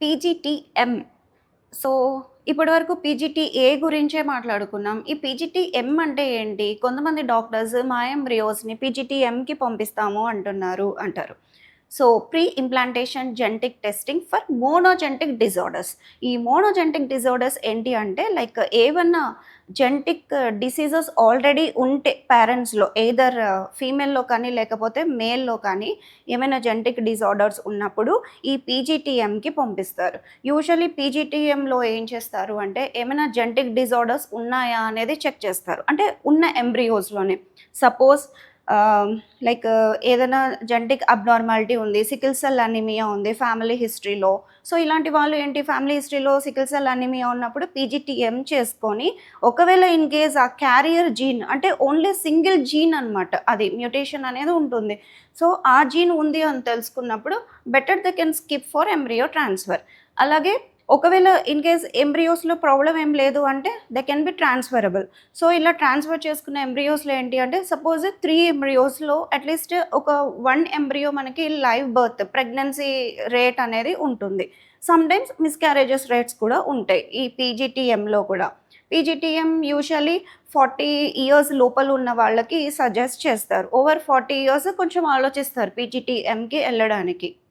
PGT-M. So, ఇప్పటివరకు PGTA గురించే మాట్లాడుకున్నాం. ఈ పీజీటీఎం అంటే ఏంటి? కొంతమంది డాక్టర్స్ మా ఎంబ్రియోస్‌ని పీజీటీఎంకి పంపిస్తాము అంటారు. So, pre implantation genetic testing for monogenetic disorders. ఈ మోనోజెనెటిక్ డిజార్డర్స్ ఏంటి అంటే లైక్ ఏవన్నా జెనెటిక్ డిసీజెస్ ఆల్రెడీ ఉంటే పేరెంట్స్‌లో ఎయిదర్ ఫీమేల్‌లో కానీ లేకపోతే మేల్‌లో కానీ ఏమైనా జెనెటిక్ డిజార్డర్స్ ఉన్నప్పుడు ఈ పీజీటీఎంకి పంపిస్తారు. యూజువల్లీ పీజీటీఎంలో ఏం చేస్తారు అంటే ఏమైనా జెనెటిక్ డిజార్డర్స్ ఉన్నాయా అనేది చెక్ చేస్తారు. అంటే ఉన్న ఎంబ్రియోస్‌లోనే. సపోజ్ లైక్ ఏదైనా జెనెటిక్ అబ్నార్మాలిటీ ఉంది, సికిల్ సెల్ అనీమియా ఉంది ఫ్యామిలీ హిస్టరీలో. సో, ఇలాంటి వాళ్ళు ఏంటి ఫ్యామిలీ హిస్టరీలో సికిల్ సెల్ అనీమియా ఉన్నప్పుడు పీజీటీఎం చేసుకొని ఒకవేళ ఇన్ కేస్ ఆ క్యారియర్ జీన్ అంటే ఓన్లీ సింగిల్ జీన్ అనమాట. అది మ్యుటేషన్ అనేది ఉంటుంది. సో, ఆ జీన్ ఉంది అని తెలుసుకున్నప్పుడు better they can skip for embryo transfer. అలాగే ఒకవేళ ఇన్ కేస్ ఎంబ్రియోస్‌లో ప్రాబ్లమ్ ఏం లేదు అంటే they can be transferable. So, ఇలా ట్రాన్స్‌ఫర్ చేసుకున్న ఎంబ్రియోస్‌లో ఏంటి అంటే సపోజ్ 3 ఎంబ్రియోస్‌లో అట్‌లీస్ట్ ఒక 1 ఎంబ్రియో మనకి లైవ్ బర్త్ ప్రెగ్నెన్సీ రేట్ అనేది ఉంటుంది. సమ్‌టైమ్స్ మిస్‌క్యారేజెస్ రేట్స్ కూడా ఉంటాయి. ఈ పీజీటీఎంలో కూడా. పీజీటీఎం యూజువల్లీ 40 ఇయర్స్ లోపల ఉన్న వాళ్ళకి సజెస్ట్ చేస్తారు. ఓవర్ 40 ఇయర్స్ కొంచెం ఆలోచిస్తారు పీజీటీఎంకి ఎళ్ళడానికి.